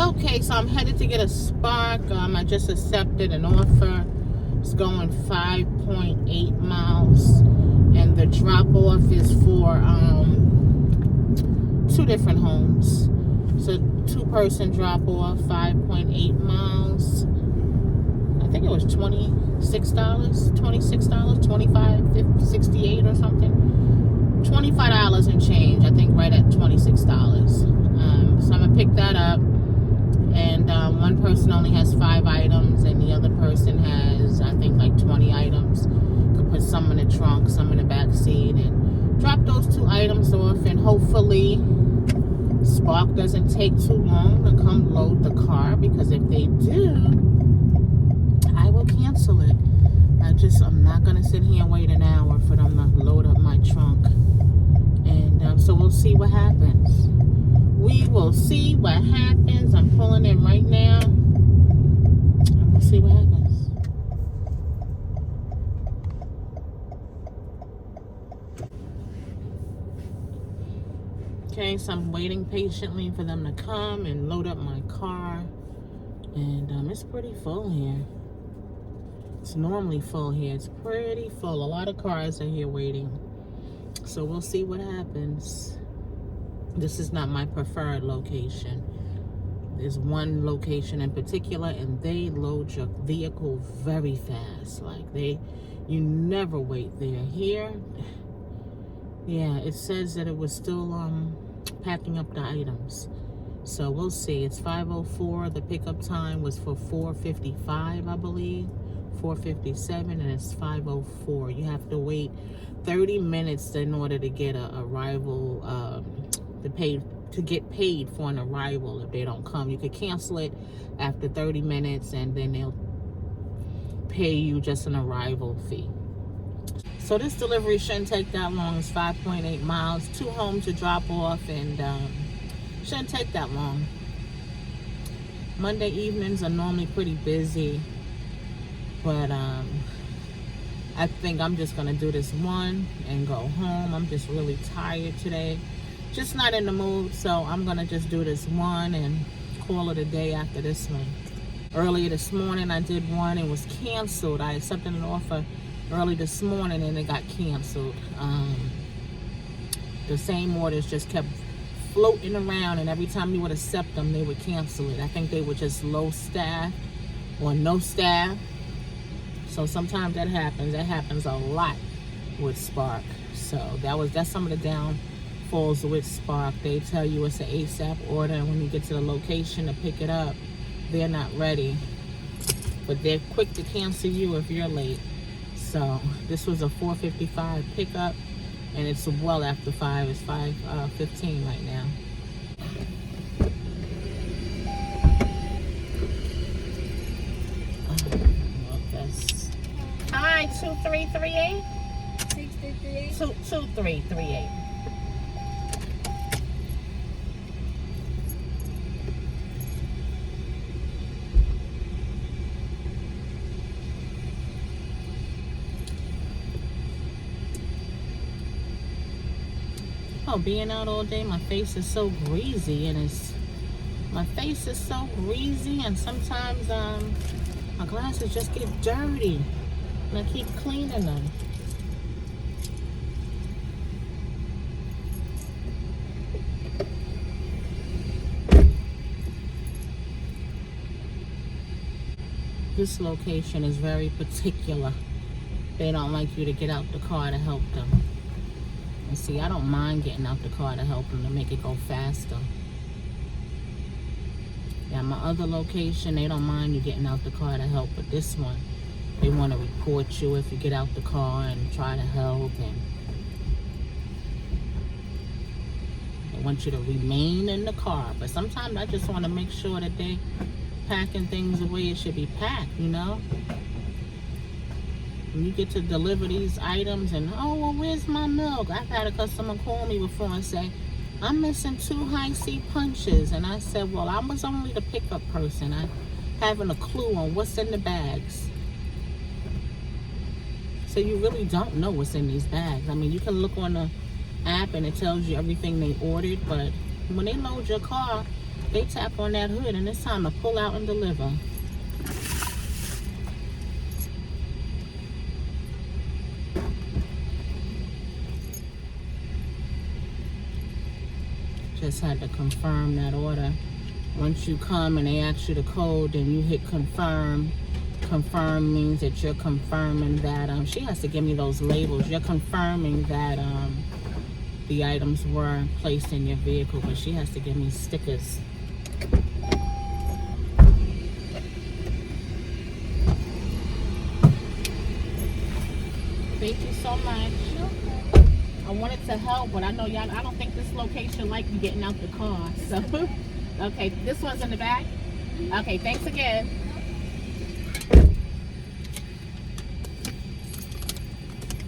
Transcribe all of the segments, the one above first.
Okay, so I'm headed to get a Spark. I just accepted an offer. It's going 5.8 miles, and the drop-off is for 2 different homes. So 2-person drop-off, 5.8 miles. I think it was $26, $25, 50, 68 or something. $25 and change. I think right at $26. So I'm gonna pick that up. And one person only has 5 items, and the other person has, I think, like 20 items. Could put some in the trunk, some in the back seat, and drop those 2 items off. And hopefully, Spark doesn't take too long to come load the car, because if they do, I will cancel it. I'm not gonna sit here and wait an hour for them to load up my trunk. And so we'll see what happens. We will see what happens. I'm pulling in right now, and we'll see what happens. Okay, so I'm waiting patiently for them to come and load up my car. And it's pretty full here. It's normally full here. It's pretty full. A lot of cars are here waiting. So we'll see what happens. This is not my preferred location. There's one location in particular, and they load your vehicle very fast. Like, you never wait there. Here, yeah, it says that it was still packing up the items. So we'll see. It's 5:04. The pickup time was for 4:55, I believe. 4:57, and it's 5:04. You have to wait 30 minutes in order to get a arrival, to get paid for an arrival. If they don't come, you could cancel it after 30 minutes, and then they'll pay you just an arrival fee. So this delivery shouldn't take that long. It's 5.8 miles, 2 homes to drop off, and shouldn't take that long. Monday evenings are normally pretty busy, but I think I'm just gonna do this one and go home. I'm just really tired today. Just not in the mood, so I'm gonna just do this one and call it a day after this one. Earlier this morning I did one and was canceled. I accepted an offer early this morning and it got canceled. The same orders just kept floating around, and every time you would accept them, they would cancel it. I think they were just low staff or no staff. So sometimes that happens. That happens a lot with Spark. So that's some of the downfalls with Spark. They tell you it's an ASAP order, and when you get to the location to pick it up, they're not ready. But they're quick to cancel you if you're late. So this was a 4:55 pickup, and it's well after 5. It's 5:15 right now. Hi, 2338? 638? 2338. Oh, being out all day, my face is so greasy, and my face is so greasy, and sometimes my glasses just get dirty, and I keep cleaning them. This location is very particular. They don't like you to get out the car to help them. And see, I don't mind getting out the car to help them, to make it go faster. Yeah, my other location, they don't mind you getting out the car to help, but this one, they want to report you if you get out the car and try to help, and they want you to remain in the car. But sometimes I just want to make sure that they packing things the way it should be packed, you know? When you get to deliver these items and, oh, well, where's my milk? I've had a customer call me before and say, I'm missing 2 high-C punches. And I said, well, I was only the pickup person. I haven't a clue on what's in the bags. So you really don't know what's in these bags. I mean, you can look on the app and it tells you everything they ordered, but when they load your car, They tap on that hood and it's time to pull out and deliver. Just had to confirm that order. Once you come and they ask you the code, then you hit confirm. Confirm means that you're confirming that she has to give me those labels. You're confirming that the items were placed in your vehicle, but she has to give me stickers. Thank you so much. I wanted to help, but I know y'all, I don't think this location like you getting out the car. So, okay, this one's in the back? Okay, thanks again.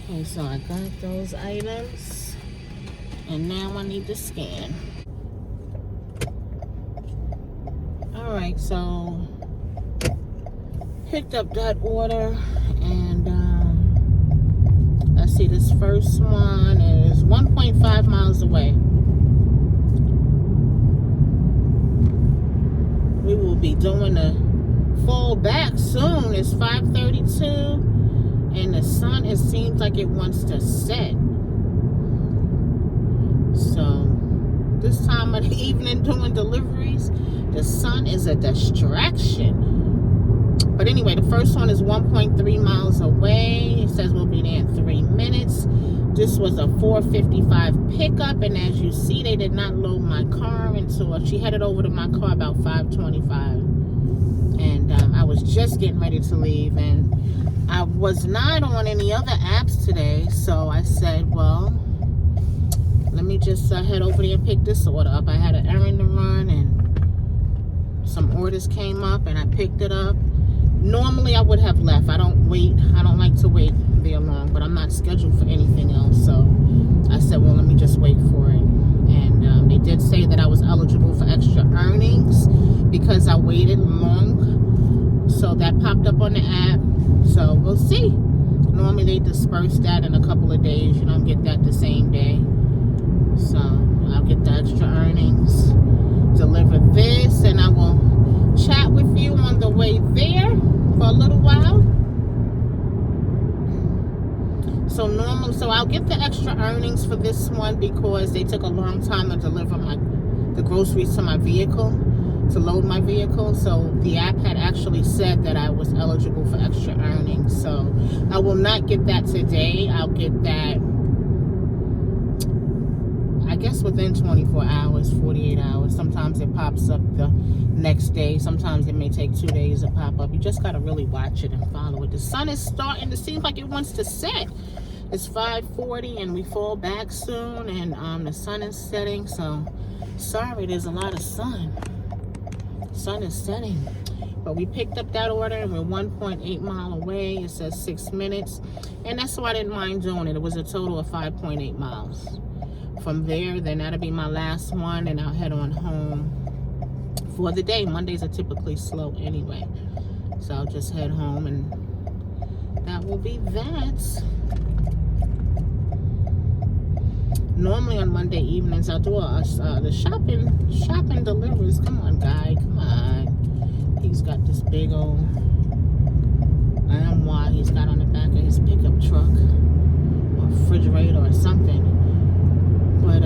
Okay, so I got those items, and now I need to scan. All right, so picked up that order, and let's see, this first one is 1.5 miles away. We will be doing the full back soon. It's 5:32, and the sun, it seems like it wants to set. So this time of the evening doing deliveries, the sun is a distraction. But anyway, the first one is 1.3 miles away. It says we'll be there in 3 minutes. This was a 4:55 pickup, and as you see, they did not load my car until she headed over to my car about 5:25. And I was just getting ready to leave, and I was not on any other apps today, so I said, well, let me just head over there and pick this order up. I had an errand to run, and some orders came up, and I picked it up. Normally I would have left. I don't like to wait there long, but I'm not scheduled for anything else, so I said, well, let me just wait for it. And they did say that I was eligible for extra earnings because I waited long, so that popped up on the app. So we'll see. Normally they disperse that in a couple of days. You don't get that the same day, so I'll get the extra earnings, deliver this, and I will chat with you on the way there for a little while. So I'll get the extra earnings for this one because they took a long time to deliver the groceries to my vehicle, to load my vehicle. So the app had actually said that I was eligible for extra earnings. So I will not get that today. I'll get that, I guess, within 24 hours, 48 hours. Sometimes it pops up the next day. Sometimes it may take 2 days to pop up. You just got to really watch it and follow it. The sun is starting to seem like it wants to set. It's 5:40 and we fall back soon, and the sun is setting. So sorry, there's a lot of sun. Sun is setting. But we picked up that order and we're 1.8 mile away. It says 6 minutes. And that's why I didn't mind doing it. It was a total of 5.8 miles. From there, then that'll be my last one, and I'll head on home for the day. Mondays are typically slow anyway, so I'll just head home, and that will be that. Normally on Monday evenings I'll do the shopping deliveries. Come on, guy, come on. He's got this big old why he's got on the back of his pickup truck, or refrigerator or something. But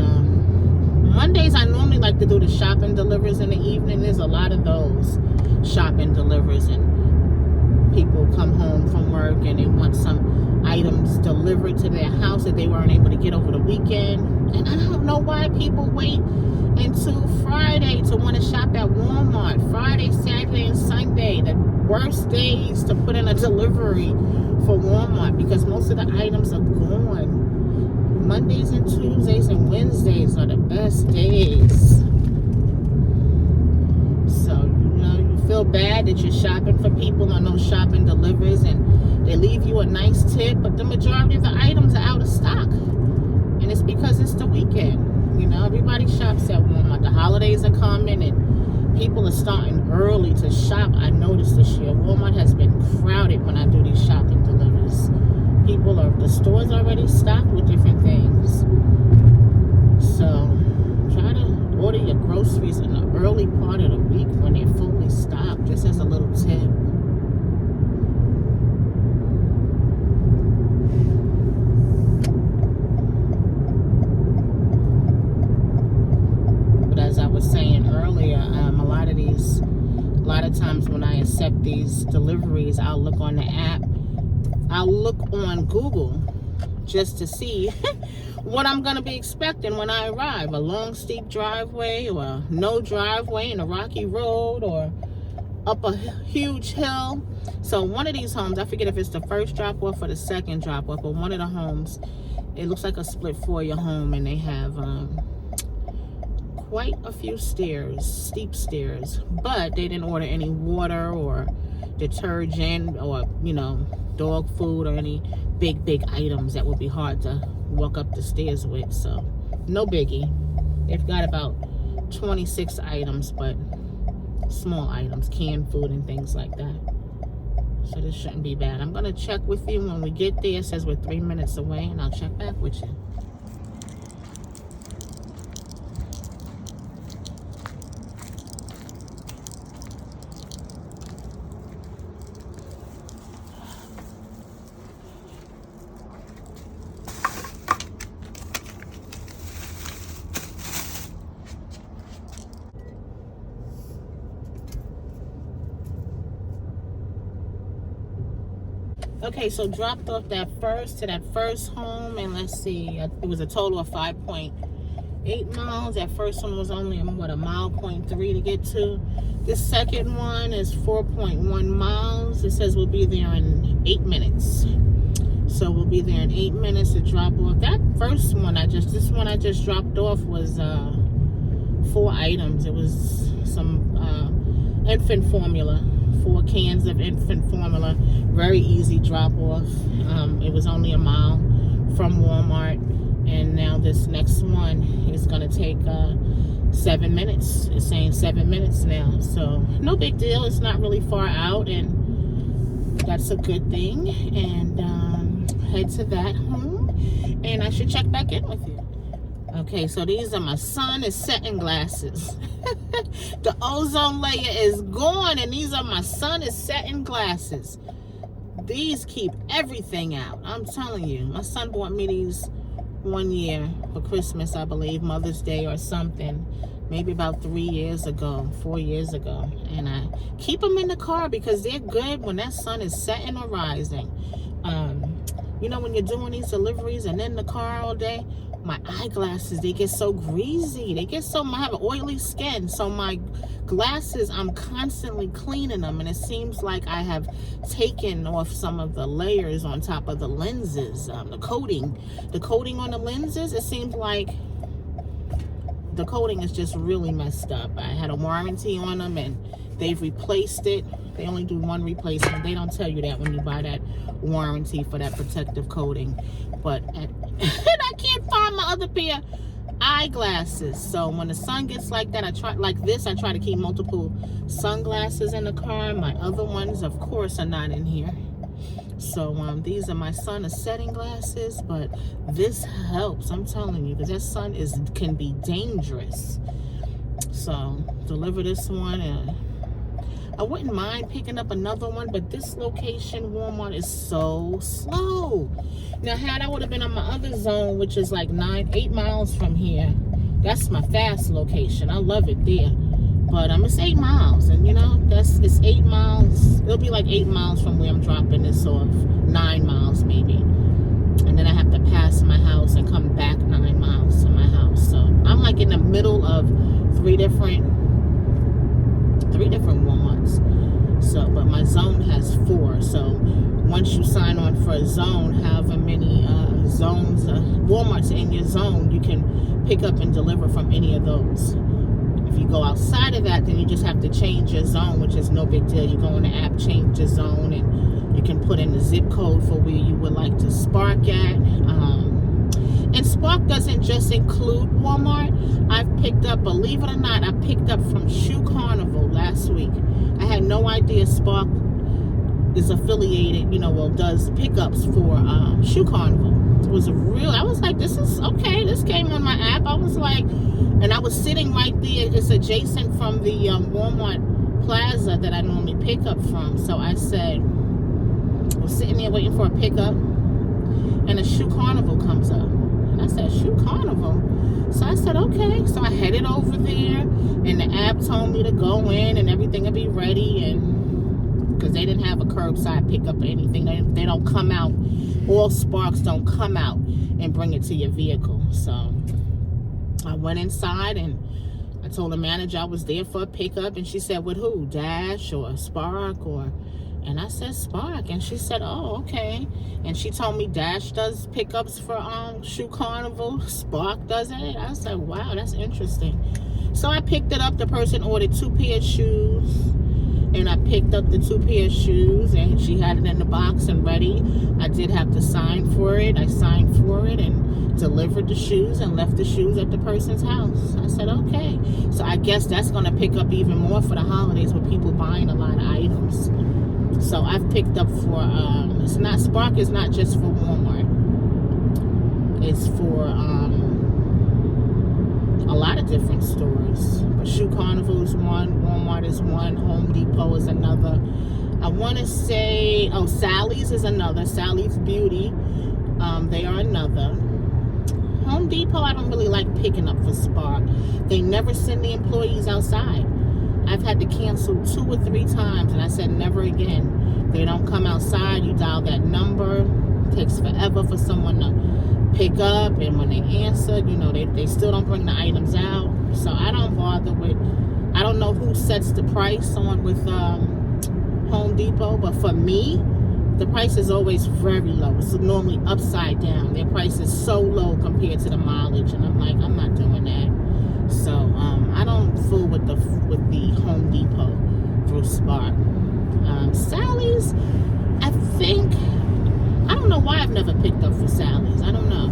Mondays I normally like to do the shopping deliveries in the evening. There's a lot of those shopping deliveries, and people come home from work and they want some items delivered to their house that they weren't able to get over the weekend. And I don't know why people wait until Friday to want to shop at Walmart. Friday, Saturday, and Sunday, the worst days to put in a delivery for Walmart, because most of the items are gone. Mondays and Tuesdays and Wednesdays are the best days. So, you feel bad that you're shopping for people on those shopping deliveries, and they leave you a nice tip, but the majority of the items are out of stock. And it's because it's the weekend. Everybody shops at Walmart. The holidays are coming, and people are starting early to shop. I noticed this year Walmart has been crowded when I do these shopping deliveries. The store's already stocked with different things. So try to order your groceries in the early part earlier, a lot of times when I accept these deliveries, I'll look on the app. I'll look on Google just to see what I'm going to be expecting when I arrive. A long, steep driveway, or no driveway in a rocky road, or up a huge hill. So one of these homes, I forget if it's the first drop off or the second drop off, but one of the homes, it looks like a split foyer home, and they have quite a few stairs, steep stairs, but they didn't order any water or detergent or, you know, dog food or any big items that would be hard to walk up the stairs with. So no biggie. They've got about 26 items, but small items, canned food and things like that. So this shouldn't be bad. I'm gonna check with you when we get there. It says we're 3 minutes away, and I'll check back with you. Okay, so dropped off that first home, and let's see, it was a total of 5.8 miles. That first one was only, what, a mile, 0.3 to get to. This second one is 4.1 miles. It says we'll be there in 8 minutes. So we'll be there in 8 minutes to drop off. That first one this one I just dropped off was 4 items. It was some infant formula. 4 cans of infant formula. Very easy drop off. It was only a mile from Walmart, and now this next one is going to take 7 minutes. It's saying 7 minutes now, so no big deal. It's not really far out, and that's a good thing. And head to that home, and I should check back in with you. Okay, so these are my sun is setting glasses. The ozone layer is gone, and these are my sun is setting glasses. These keep everything out. I'm telling you. My son bought me these one year for Christmas, I believe, Mother's Day or something. Maybe about 4 years ago. And I keep them in the car because they're good when that sun is setting or rising. You know, when you're doing these deliveries and in the car all day, my eyeglasses, they get so greasy. I have oily skin. So my glasses, I'm constantly cleaning them. And it seems like I have taken off some of the layers on top of the lenses. The coating on the lenses, it seems like the coating is just really messed up. I had a warranty on them, and they've replaced it. They only do one replacement. They don't tell you that when you buy that warranty for that protective coating. But and I can't find my other pair of eyeglasses. So when the sun gets like that, I try to keep multiple sunglasses in the car. My other ones, of course, are not in here. So these are my sun is setting glasses, but this helps, I'm telling you, because that sun can be dangerous. So deliver this one, and I wouldn't mind picking up another one, but this location, Walmart, is so slow. Now, had I would have been on my other zone, which is like 8 miles from here, that's my fast location. I love it there. But it's 8 miles, and you know, it's 8 miles. It'll be like 8 miles from where I'm dropping this off. 9 miles maybe. And then I have to pass my house and come back 9 miles to my house. So I'm like in the middle of three different Walmarts. So, but my zone has 4. So once you sign on for a zone, however many zones, Walmarts in your zone, you can pick up and deliver from any of those. If you go outside of that, then you just have to change your zone, which is no big deal. You go in the app, change your zone, and you can put in the zip code for where you would like to Spark at. And Spark doesn't just include Walmart. Believe it or not, I picked up from Shoe Carnival last week. I had no idea Spark is affiliated, does pickups for Shoe Carnival. I was like, this is okay. This came on my app. I was like, and I was sitting right there. It's adjacent from the Walmart Plaza that I normally pick up from. So I said, I was sitting there waiting for a pickup, and a Shoe Carnival comes up. And I said, Shoe Carnival? So I said, okay. So I headed over there, and the app told me to go in and everything would be ready, and because they didn't have a curbside pickup or anything. They don't come out. All Sparks don't come out and bring it to your vehicle. So I went inside and I told the manager I was there for a pickup, and she said, with who? Dash or Spark? And I said Spark, and she said, oh, okay. And she told me Dash does pickups for Shoe Carnival, Spark does it. I said, wow, that's interesting. So I picked it up. The person ordered 2 pair of shoes, and I picked up the 2 pair of shoes, and she had it in the box and ready. I did have to sign for it. I signed for it and delivered the shoes and left the shoes at the person's house. I said, okay. So I guess that's going to pick up even more for the holidays with people buying a lot of items. So I've picked up for, Spark is not just for Walmart. It's for a lot of different stores. But Shoe Carnival is one, Walmart is one, Home Depot is another. I want to say, Sally's is another. Sally's Beauty, they are another. Home Depot, I don't really like picking up for Spark. They never send the employees outside. I've had to cancel 2 or 3 times, and I said never again. They don't come outside. You dial that number. It takes forever for someone to pick up, and when they answer, they still don't bring the items out. So I don't bother with, I don't know who sets the price on with Home Depot, but for me, the price is always very low. It's normally upside down. Their price is so low compared to the mileage, and I'm like, I'm not doing that. So I don't fool with the Home Depot through Spark. Sally's, I don't know why I've never picked up for Sally's. I don't know.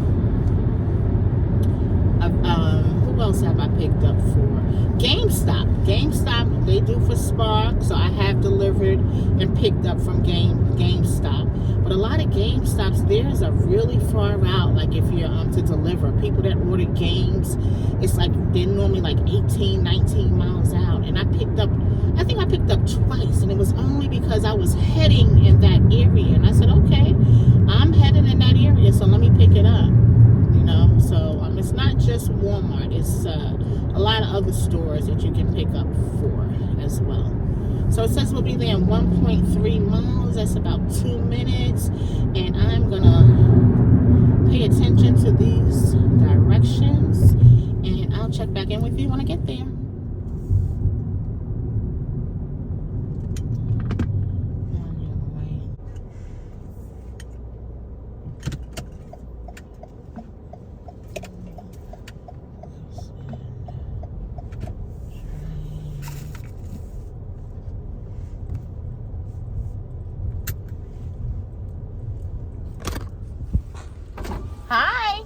Who else have I picked up for? GameStop, they do for Spark, so I have delivered and picked up from GameStop. But a lot of GameStops, theirs are really far out. Like if you're to deliver, people that order games, it's like they're normally like 18, 19 miles out. And I think I picked up twice, and it was only because I was heading in that area. And I said, okay, I'm heading in that area, so let me pick it up. So it's not just Walmart. It's a lot of other stores that you can pick up for as well. So it says we'll be there in 1.3 miles. That's about 2 minutes. And I'm going to pay attention to these directions. And I'll check back in with you when I get there. Hi.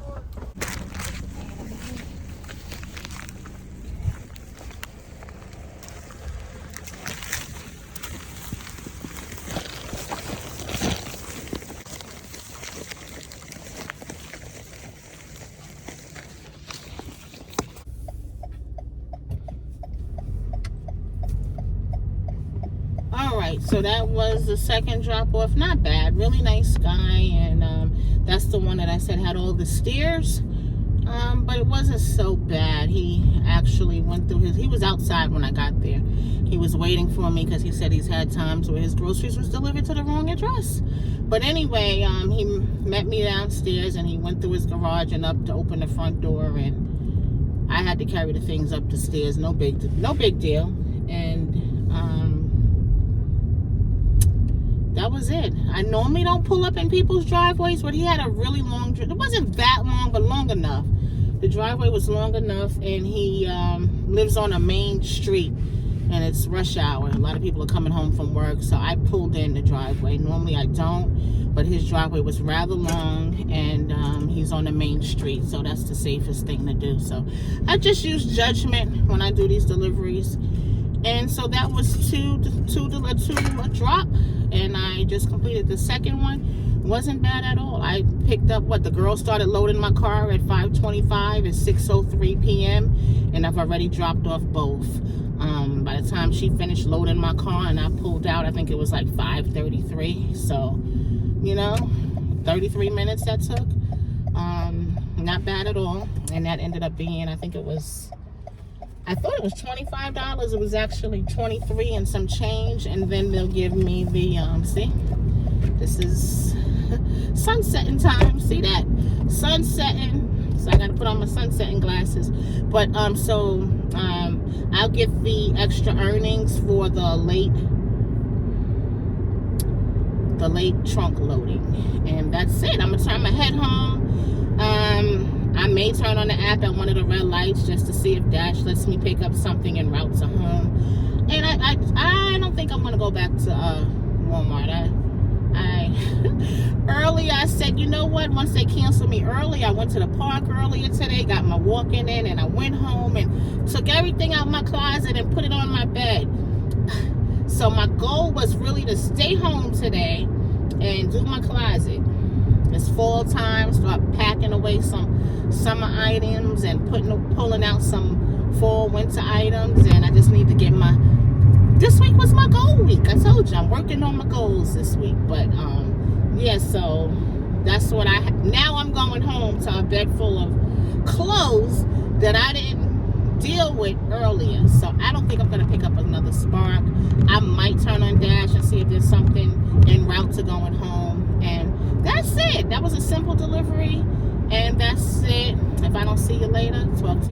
All right, so that was the second drop off. Not bad, really nice guy, and that's the one that I said had all the stairs, but it wasn't so bad. He actually went through he was outside when I got there. He was waiting for me because he said he's had times where his groceries was delivered to the wrong address. But anyway, he met me downstairs, and he went through his garage and up to open the front door, and I had to carry the things up the stairs. No big deal. And that was it. I normally don't pull up in people's driveways, but he had a really long driveway. It wasn't that long, but long enough. The driveway was long enough, and he lives on a main street, and it's rush hour. A lot of people are coming home from work, so I pulled in the driveway. Normally I don't, but his driveway was rather long, and he's on the main street, so that's the safest thing to do. So I just use judgment when I do these deliveries. And so that was a drop, and I just completed the second one. Wasn't bad at all. I picked up the girl started loading my car at 5:25 at 6:03 p.m. and I've already dropped off both. By the time she finished loading my car and I pulled out, I think it was like 5:33. So, 33 minutes that took. Not bad at all. And that ended up being, I I thought it was $25. It was actually 23 and some change, and then they'll give me the see, this is sunsetting time. See that? Sunsetting. So I gotta put on my sunsetting glasses. But I'll get the extra earnings for the late trunk loading, and that's it. I'm gonna turn my head home. I may turn on the app at one of the red lights just to see if Dash lets me pick up something en route to home. And I don't think I'm gonna go back to Walmart. Earlier I said, you know what, once they cancel me early, I went to the park earlier today, got my walking in, and I went home and took everything out of my closet and put it on my bed. So my goal was really to stay home today and do my closet. It's fall time, start packing away some summer items and pulling out some fall winter items, and I just need to get this week was my goal week. I told you I'm working on my goals this week. But yeah, so that's what now I'm going home to a bed full of clothes that I didn't deal with earlier. So I don't think I'm gonna pick up another Spark. I might turn on Dash and see if there's something en route to going home. And that's it. That was a simple delivery, and that's it. If I don't see you later, talk to you.